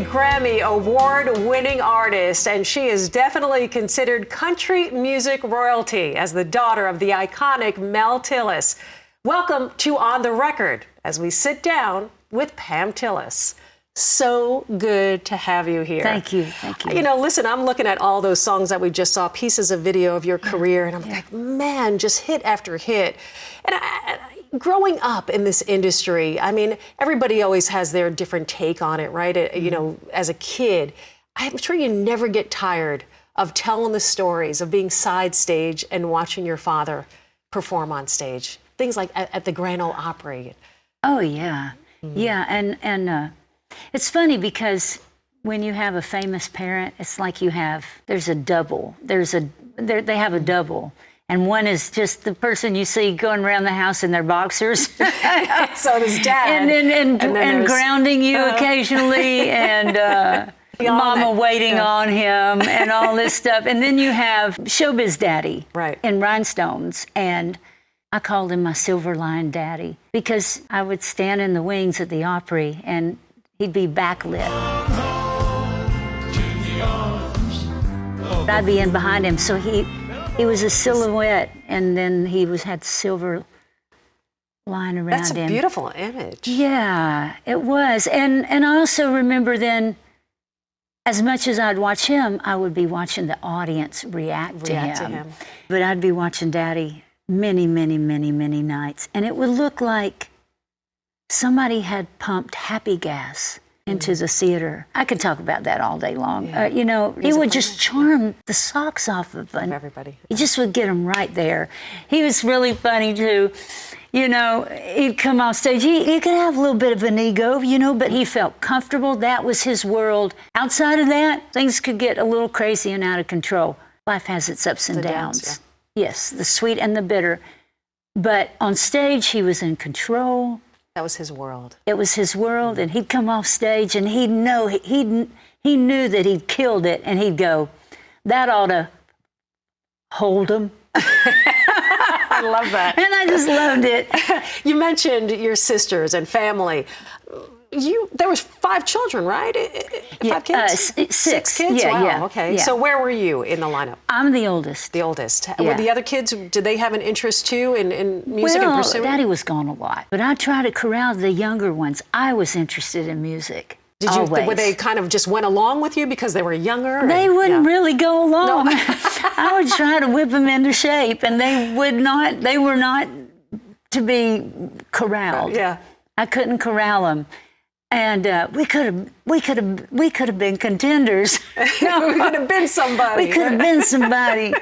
multi-Grammy award-winning artist, and she is definitely considered country music royalty as the daughter of the iconic Mel Tillis. Welcome to On the Record as we sit down with Pam Tillis. So good to have you here. Thank you. Thank you. You know, listen, I'm looking at all those songs that we just saw, pieces of video of your career, and I'm like, man, just hit after hit. And growing up in this industry, I mean, everybody always has their different take on it, right? You know, as a kid, I'm sure you never get tired of telling the stories of being side stage and watching your father perform on stage. Things like at the Grand Ole Opry. Oh, yeah. Yeah, and it's funny because when you have a famous parent, it's like there's a double. They have a double. And one is just the person you see going around the house in their boxers. So does Dad. And grounding you occasionally, and Mama waiting on him, and all this stuff. And then you have Showbiz Daddy in Rhinestones. And I called him my silver line daddy because I would stand in the wings at the Opry and he'd be backlit. I'd be in behind him, so he was a silhouette, and then he had silver line around him. That's a beautiful image. Yeah, it was. And I also remember then, as much as I'd watch him, I would be watching the audience react to him. But I'd be watching Daddy many, many, many, many nights, and it would look like somebody had pumped happy gas into the theater. I could talk about that all day long. You know, he would just charm the socks off of everybody. He just would get them right there. He was really funny too. You know, he'd come off stage. He could have a little bit of an ego, you know, but he felt comfortable. That was his world. Outside of that, things could get a little crazy and out of control. Life has its ups and downs. Yes, the sweet and the bitter. But on stage, he was in control. That was his world. It was his world, and he'd come off stage, and he knew that he'd killed it, and he'd go, that ought to hold him. I love that. And I just loved it. You mentioned your sisters and family. There was 5 children, right? 5 kids? 6 kids? Yeah, wow, yeah. Okay. Yeah. So where were you in the lineup? I'm the oldest. The oldest. Yeah. Were the other kids, did they have an interest too in music and pursuing? Daddy was gone a lot, but I tried to corral the younger ones. I was interested in music. Did you? Were they kind of just went along with you because they were younger? They wouldn't really go along. No. I would try to whip them into shape, and they would not. They were not to be corralled. Yeah. I couldn't corral them. And we could have been contenders. We could have been somebody. We could have been somebody.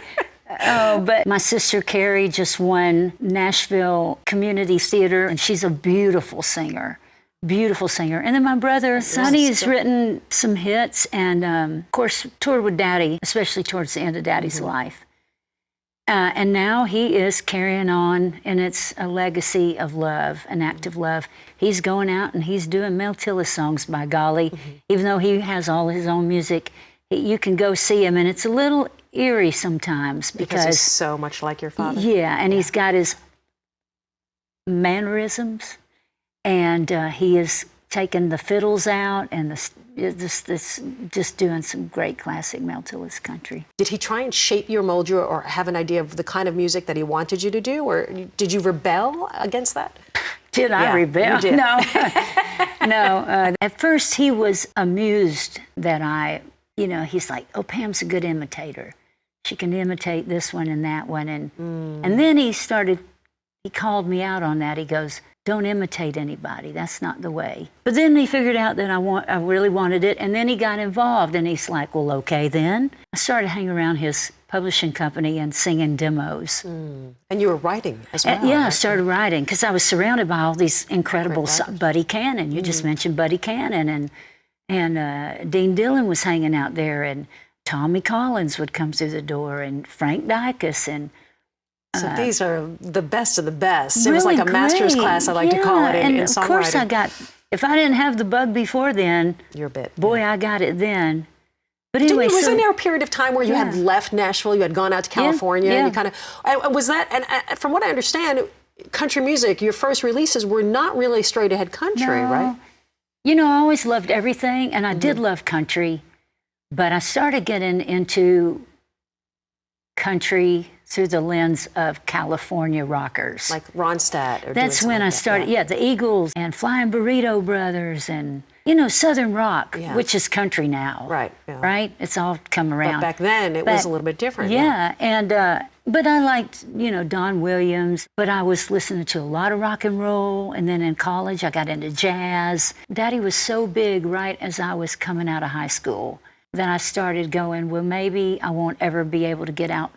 Oh, but my sister Carrie just won Nashville Community Theater, and she's a beautiful singer. Beautiful singer. And then my brother Sonny has written some hits, and of course toured with Daddy, especially towards the end of Daddy's life. And now he is carrying on, and it's a legacy of love, an act of love. He's going out and he's doing Mel Tillis songs, by golly. Even though he has all his own music, you can go see him, and it's a little eerie sometimes because he's so much like your father. Yeah, and he's got his mannerisms, and he has taken the fiddles out and just doing some great classic Mel Tillis country. Did he try and shape you or mold you or have an idea of the kind of music that he wanted you to do, or did you rebel against that? Did I rebel? You did. No. No. At first, he was amused that he's like, oh, Pam's a good imitator. She can imitate this one and that one. And then he called me out on that. He goes, don't imitate anybody. That's not the way. But then he figured out that I really wanted it, and then he got involved, and he's like, well, okay, then. I started hanging around his publishing company and singing demos. And you were writing as well. I started writing because I was surrounded by all these incredible Buddy Cannon. You just mentioned Buddy Cannon, and Dean Dillon was hanging out there, and Tommy Collins would come through the door, and Frank Dicus, and so these are the best of the best. Really it was like a master's class, I like to call it, in songwriting. Of course if I didn't have the bug before then, you're a bit. Boy, I got it then. But anyway, wasn't there a period of time where you had left Nashville, you had gone out to California, and you kind of, was that, and from what I understand, country music, your first releases were not really straight ahead country, right? you know, I always loved everything, and I did love country, but I started getting into country through the lens of California rockers. Like Ronstadt. Or that's when I started, the Eagles and Flying Burrito Brothers and, you know, Southern rock, which is country now. Right. Yeah. Right? It's all come around. But back then, it was a little bit different. Yeah, and, but I liked, you know, Don Williams, but I was listening to a lot of rock and roll, and then in college, I got into jazz. Daddy was so big right as I was coming out of high school that I started going, well, maybe I won't ever be able to get out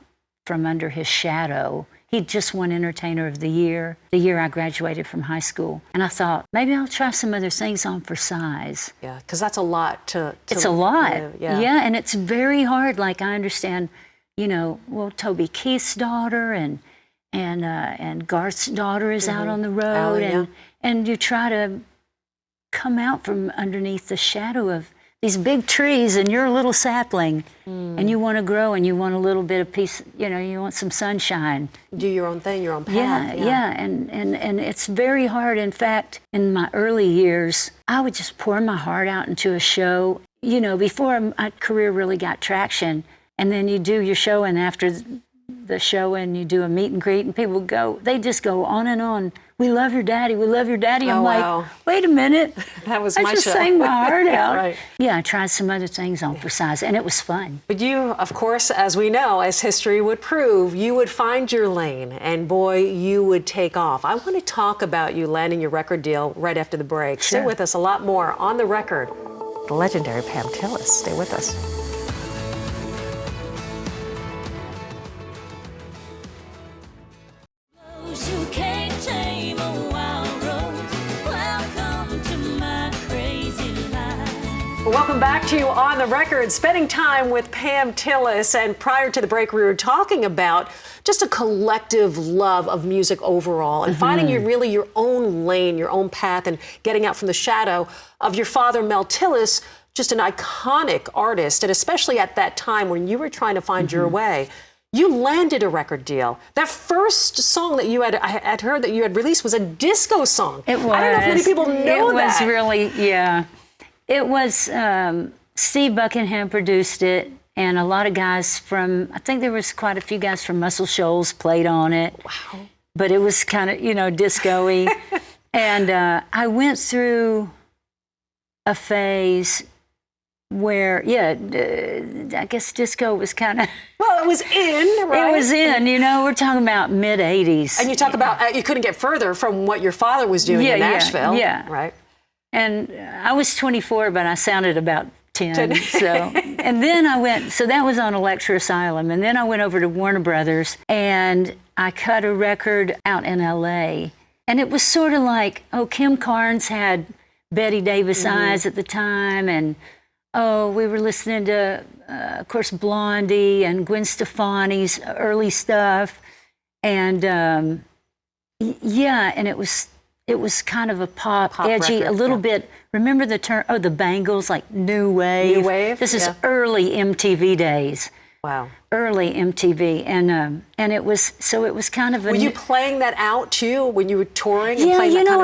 from under his shadow. He just won Entertainer of the year I graduated from high school. And I thought, maybe I'll try some other things on for size. Yeah, because that's a lot to It's a lot. live. Yeah. Yeah, and it's very hard. Like, I understand, you know, well, Toby Keith's daughter and Garth's daughter is out on the road. Allie, and you try to come out from underneath the shadow of these big trees, and you're a little sapling, and you want to grow, and you want a little bit of peace, you know, you want some sunshine. Do your own thing, your own path. Yeah, and it's very hard. In fact, in my early years, I would just pour my heart out into a show, you know, before my career really got traction, and then you do your show, and after the show, and you do a meet and greet, and people they just go on and on. We love your daddy. We love your daddy. I'm like, wait a minute. That was I my just show. sang my heart out. Right. Yeah, I tried some other things on for size, and it was fun. But you, of course, as we know, as history would prove, you would find your lane, and boy, you would take off. I want to talk about you landing your record deal right after the break. Sure. Stay with us. A lot more on the record. The legendary Pam Tillis. Stay with us. Welcome back to On the Record, spending time with Pam Tillis. And prior to the break, we were talking about just a collective love of music overall and finding your own lane, your own path, and getting out from the shadow of your father, Mel Tillis, just an iconic artist. And especially at that time when you were trying to find your way, you landed a record deal. That first song that I had heard that you had released was a disco song. It was. I don't know if many people know that. It was really, yeah. It was, Steve Buckingham produced it, and a lot of guys I think there was quite a few guys from Muscle Shoals played on it. Wow. But it was kind of, you know, disco-y. And I went through a phase where, I guess disco was kind of... Well, it was in, right? It was in, you know, we're talking about mid-'80s. And you talk about, you couldn't get further from what your father was doing in Nashville. Yeah. Right. And I was 24, but I sounded about 10. So, and then so that was on Electra Asylum. And then I went over to Warner Brothers, and I cut a record out in LA. And it was sort of like, Kim Carnes had Betty Davis Eyes at the time. And, we were listening to, of course, Blondie and Gwen Stefani's early stuff. And, and it was kind of a pop edgy, record, a little bit. Remember the term? The Bangles, like new wave. New wave. This is early MTV days. Wow. Early MTV, and it was kind of. Were you playing that out too when you were touring? Yeah, and you know,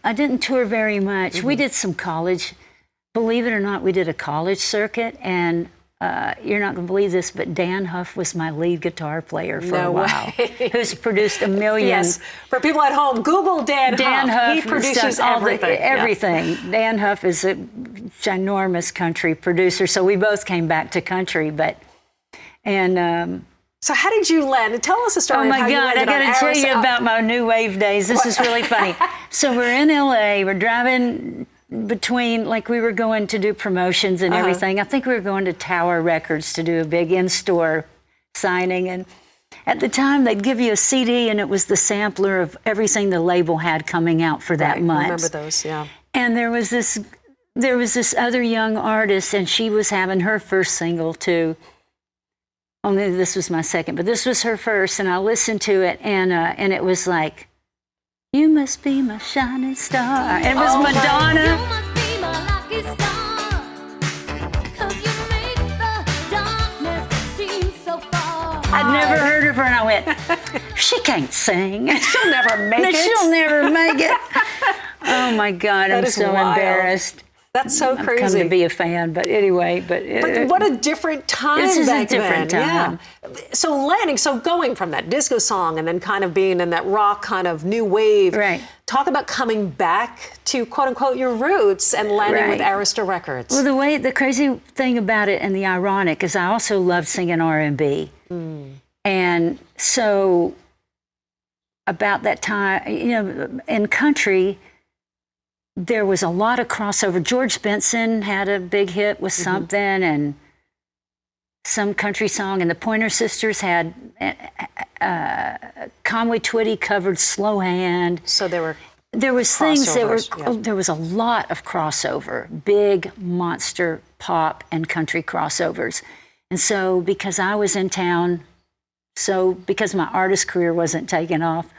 I didn't tour very much. We did some college. Believe it or not, we did a college circuit, and you're not going to believe this, but Dan Huff was my lead guitar player for a while, who's produced a million. Yes, for people at home, Google Dan Huff. He produces everything. Everything. Yeah. Dan Huff is a ginormous country producer, so we both came back to country, So how did you land? Tell us a story. Oh my God, I got to tell you about my new wave days. This is really funny. So we're in LA, we're driving between, like, we were going to do promotions and everything. I think we were going to Tower Records to do a big in-store signing. And at the time, they'd give you a CD, and it was the sampler of everything the label had coming out for that month. I remember those, yeah. And there was this other young artist, and she was having her first single, too. Only this was my second, but this was her first, and I listened to it, and it was like, you must be my shining star. And it was Madonna. You must be my lucky star, 'cause you make the darkness seem so far. I'd never heard of her, and I went, she can't sing. She'll never make it. She'll never make it. Oh my God, I'm is so wild. embarrassed. That's so I've crazy. come to be a fan, but anyway, But what a different time This is a back different then. time. Yeah. So going from that disco song and then kind of being in that rock kind of new wave. Right. Talk about coming back to quote unquote your roots and landing with Right. Arista Records. Well, the crazy thing about it and the ironic is I also loved singing R&B. And so about that time, in country, there was a lot of crossover. George Benson had a big hit with something and some country song, and the Pointer Sisters had Conway Twitty covered Slow Hand. So there was things that were, crossovers, yeah. there was a lot of crossover, big monster pop and country crossovers. And so because I was in town, because my artist career wasn't taking off,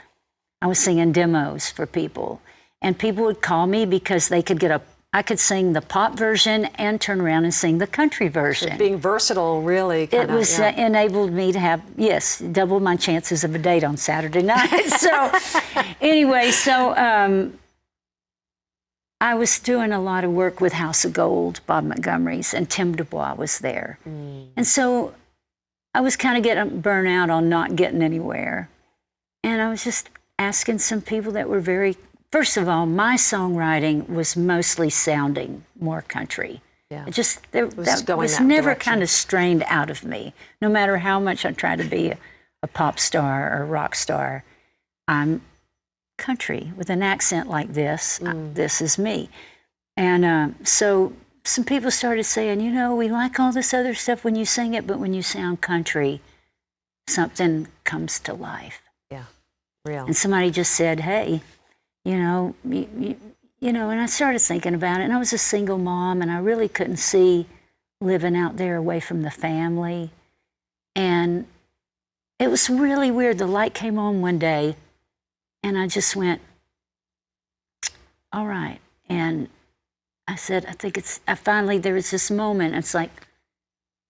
I was singing demos for people. And people would call me because they could I could sing the pop version and turn around and sing the country version. being versatile really It was enabled me to have, double my chances of a date on Saturday night. So anyway, I was doing a lot of work with House of Gold, Bob Montgomery's, and Tim DuBois was there. And so I was kind of getting burnt out on not getting anywhere. And I was just asking some people that were first of all, my songwriting was mostly sounding more country. Yeah. That was that never direction. kind of strained out of me. No matter how much I tried to be a pop star or a rock star, I'm country with an accent like this. This is me. And so some people started saying, we like all this other stuff when you sing it, but when you sound country, something comes to life. Yeah, real. And somebody just said, hey, and I started thinking about it, and I was a single mom, and I really couldn't see living out there away from the family. And it was really weird. The light came on one day, and I just went, all right. And I said, there was this moment, it's like,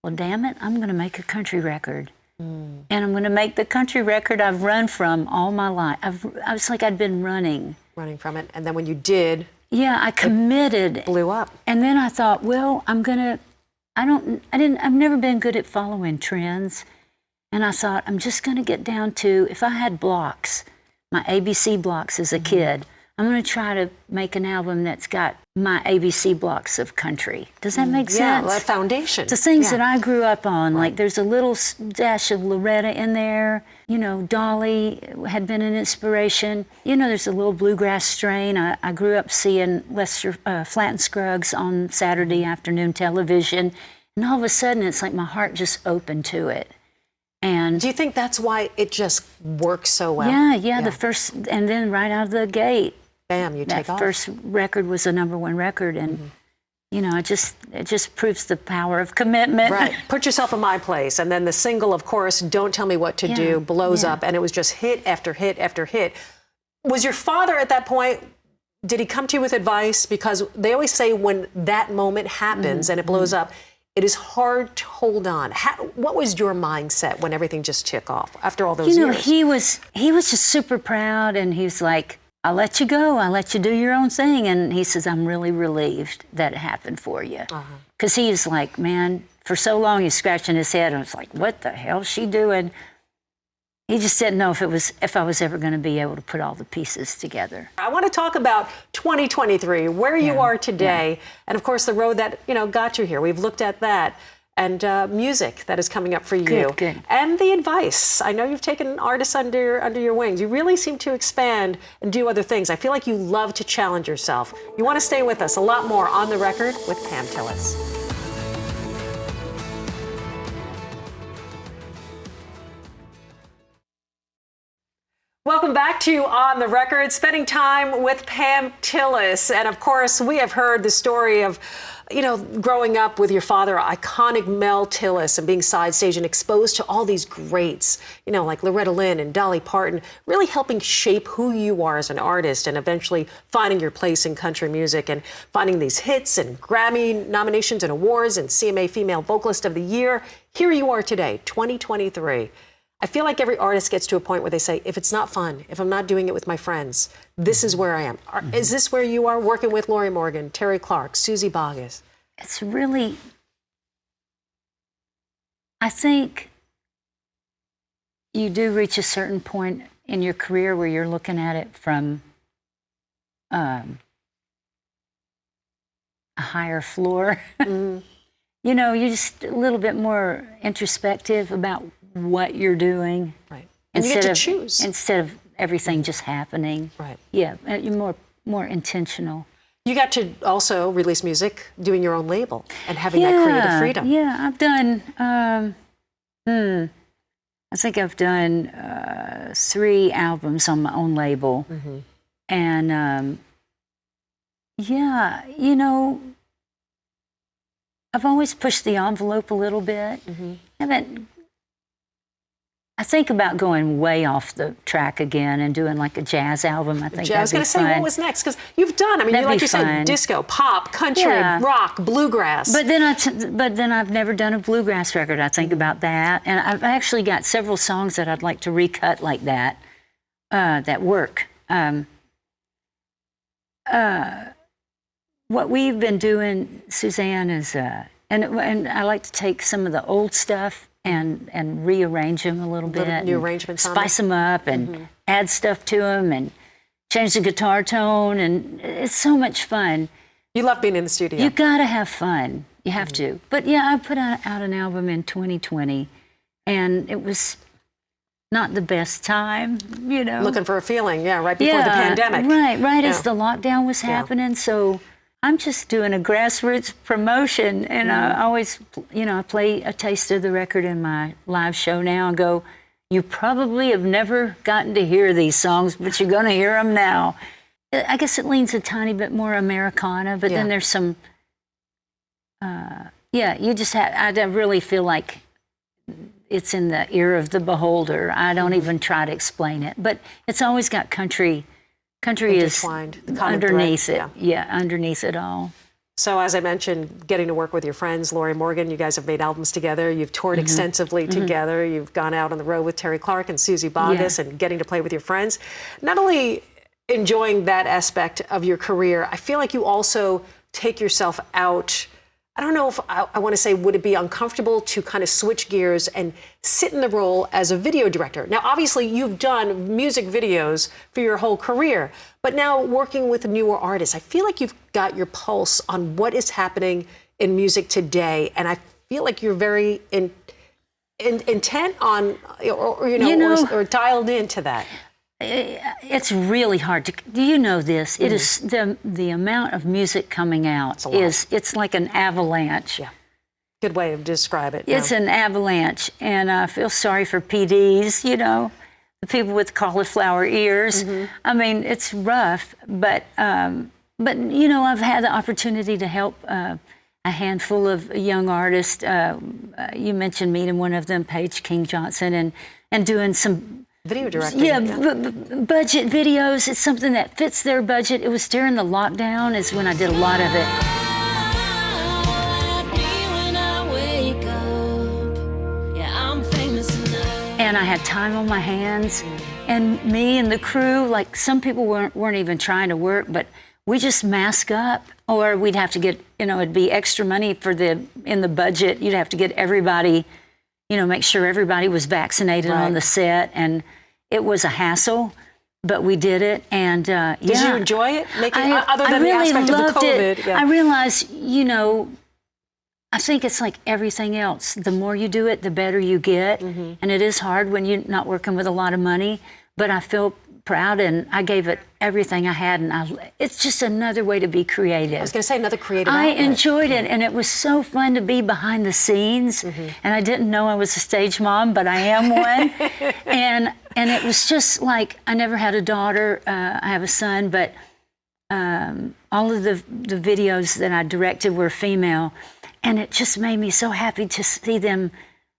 well, damn it, I'm going to make a country record. And I'm going to make the country record I've run from all my life. I was like I'd been running from it, and then when you did, I committed. Blew up. And then I thought, well, I've never been good at following trends. And I thought, I'm just going to get down to, if I had blocks, my ABC blocks as a kid, I'm going to try to make an album that's got my ABC blocks of country. Does that make sense? Yeah, like foundation. The things that I grew up on, like there's a little dash of Loretta in there. Dolly had been an inspiration. There's a little bluegrass strain. I grew up seeing Lester Flatt and Scruggs on Saturday afternoon television. And all of a sudden, it's like my heart just opened to it. And do you think that's why it just works so well? Yeah. The first, and then right out of the gate, bam, you take that off. first record was a #1 record, and it just proves the power of commitment. Right. Put yourself in my place, and then the single, of course, "Don't Tell Me What to Do," blows up, and it was just hit after hit after hit. Was your father at that point? Did he come to you with advice? Because they always say when that moment happens and it blows up, it is hard to hold on. What was your mindset when everything just took off after all those years? He was just super proud, and he's like, I'll let you go. I'll let you do your own thing. And he says, I'm really relieved that it happened for you. Because he's like, man, for so long he's scratching his head. And it's like, what the hell's she doing? He just didn't know if I was ever going to be able to put all the pieces together. I want to talk about 2023, where you are today, and of course the road that got you here. We've looked at that, and music that is coming up for you, good. And the advice. I know you've taken artists under your wings. You really seem to expand and do other things. I feel like you love to challenge yourself. You want to stay with us. A lot more On the Record with Pam Tillis. Welcome back to On the Record, spending time with Pam Tillis. And of course, we have heard the story of, growing up with your father, iconic Mel Tillis, and being side stage and exposed to all these greats, like Loretta Lynn and Dolly Parton, really helping shape who you are as an artist and eventually finding your place in country music and finding these hits and Grammy nominations and awards and CMA Female Vocalist of the Year. Here you are today, 2023. I feel like every artist gets to a point where they say, if it's not fun, if I'm not doing it with my friends, this is where I am. Is this where you are working with Lori Morgan, Terry Clark, Susie Boggess? It's really, I think you do reach a certain point in your career where you're looking at it from a higher floor. You know, you're just a little bit more introspective about what you're doing. Right. And you get to choose. Instead of everything just happening. Right. Yeah, you're more intentional. You got to also release music, doing your own label, and having that creative freedom. Yeah, I've done, I think I've done 3 albums on my own label. And yeah, you know, I've always pushed the envelope a little bit. I think about going way off the track again and doing like a jazz album. I think I was going to say, what was next? Because you've done, I mean, like you said, disco, pop, country, rock, bluegrass. But then I've never done a bluegrass record. I think about that, and I've actually got several songs that I'd like to recut like that. That work. What we've been doing, Suzanne, is and I like to take some of the old stuff and rearrange them a little bit. New arrangements on spice them up and add stuff to them and change the guitar tone, and it's so much fun. You love being in the studio. You gotta have fun. You have to. But yeah, I put out an album in 2020, and it was not the best time, you know. Looking for a feeling, right before the pandemic. Right as the lockdown was happening. So I'm just doing a grassroots promotion, and I always, you know, I play a taste of the record in my live show now and go, you probably have never gotten to hear these songs, but you're going to hear them now. I guess it leans a tiny bit more Americana, but then there's some, you just have, I really feel like it's in the ear of the beholder. I don't even try to explain it, but it's always got country is underneath it. Yeah, underneath it all. So as I mentioned, getting to work with your friends, Lori Morgan, you guys have made albums together. You've toured extensively together. You've gone out on the road with Terry Clark and Susie Boggess and getting to play with your friends. Not only enjoying that aspect of your career, I feel like you also take yourself out. I don't know if I want to say, would it be uncomfortable to kind of switch gears and sit in the role as a video director? Now, obviously, you've done music videos for your whole career, but now working with newer artists, I feel like you've got your pulse on what is happening in music today, and I feel like you're very intent on, or dialed into that. It's really hard to. Do you know this? It is the amount of music coming out it's like an avalanche. Yeah, good way to describe it. It's an avalanche, and I feel sorry for PDs. You know, the people with cauliflower ears. I mean, it's rough, but you know, I've had the opportunity to help a handful of young artists. You mentioned meeting one of them, Paige King Johnson, and doing some. Video directing. Budget videos. It's something that fits their budget. It was during the lockdown is when I did a lot of it. And I had time on my hands. And me and the crew, like some people weren't even trying to work, but we just mask up, or we'd have to get, you know, it'd be extra money in the budget. You'd have to get everybody, you know, make sure everybody was vaccinated on the set, and it was a hassle, but we did it, and Did you enjoy it? Other than the aspect of the COVID? I realized, you know, I think it's like everything else. The more you do it, the better you get, and it is hard when you're not working with a lot of money, but I feel proud, and I gave it everything I had, and it's just another way to be creative. I was going to say another creative I outlet. enjoyed it, and it was so fun to be behind the scenes, and I didn't know I was a stage mom, but I am one, and it was just like, I never had a daughter, I have a son, but all of the videos that I directed were female, and it just made me so happy to see them.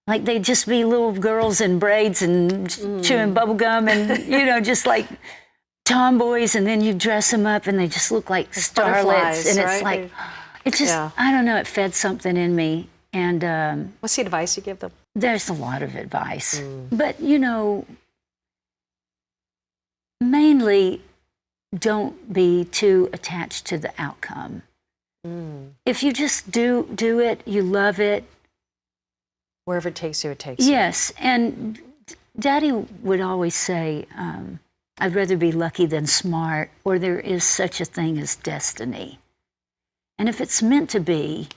Like they'd just be little girls in braids and chewing bubble gum and, you know, just like tomboys, and then you dress them up and they just look like starlets. And it's like, it just, I don't know, it fed something in me. And what's the advice you give them? There's a lot of advice. But, you know, mainly don't be too attached to the outcome. If you just do it, you love it. Wherever it takes you, it takes you. Yes, and Daddy would always say, I'd rather be lucky than smart, or there is such a thing as destiny. And if it's meant to be,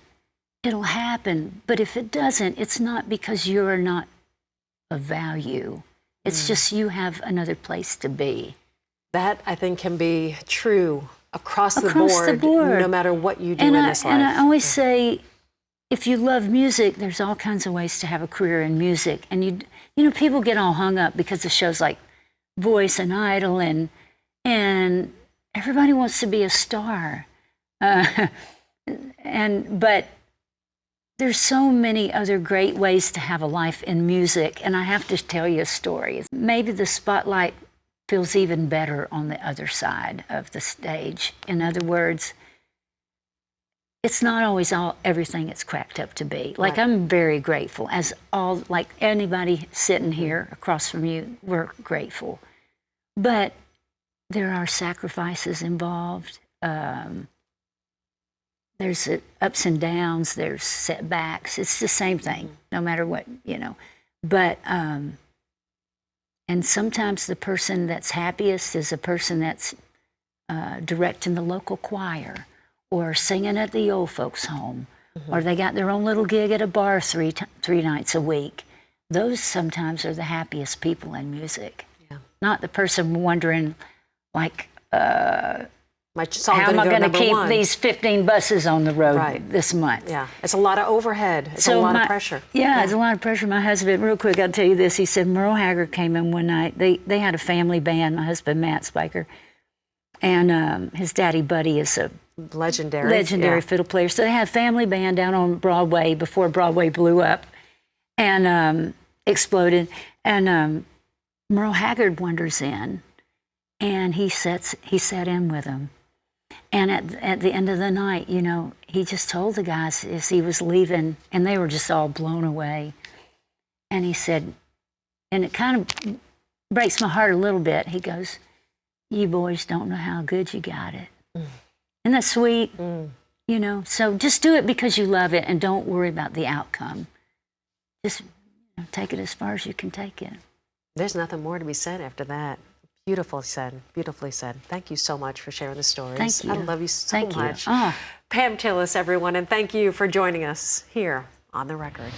it'll happen. But if it doesn't, it's not because you're not of value. It's just you have another place to be. That, I think, can be true across the Across board, no matter what you do in this life. And I always say, if you love music, there's all kinds of ways to have a career in music. And you know, people get all hung up because of shows like Voice and Idol, and everybody wants to be a star. But there's so many other great ways to have a life in music. And I have to tell you a story. Maybe the spotlight feels even better on the other side of the stage. In other words, it's not always everything it's cracked up to be. Like, I'm very grateful, like anybody sitting here across from you, we're grateful. But there are sacrifices involved. There's ups and downs, there's setbacks. It's the same thing, no matter what, you know. But, and sometimes the person that's happiest is a person that's directing the local choir, or singing at the old folks' home, or they got their own little gig at a bar three nights a week. Those sometimes are the happiest people in music. Yeah. Not the person wondering, like, my song how am I going to keep one? These 15 buses on the road this month? Yeah, it's a lot of overhead. It's a lot of pressure. Yeah, it's a lot of pressure. My husband, real quick, I'll tell you this. He said Merle Haggard came in one night. They had a family band. My husband, Matt Spiker, and his daddy Buddy is a legendary fiddle player. So they had a family band down on Broadway before Broadway blew up and exploded. And Merle Haggard wanders in, and he sat in with them. And at the end of the night, you know, he just told the guys as he was leaving, and they were just all blown away. And he said, and it kind of breaks my heart a little bit, he goes, "You boys don't know how good you got it." Isn't that sweet? You know, so just do it because you love it, and don't worry about the outcome. Just take it as far as you can take it. There's nothing more to be said after that. Beautifully said. Beautifully said. Thank you so much for sharing the stories. Thank you. I love you so Thank much. you. Pam Tillis, everyone, and thank you for joining us here on The Record.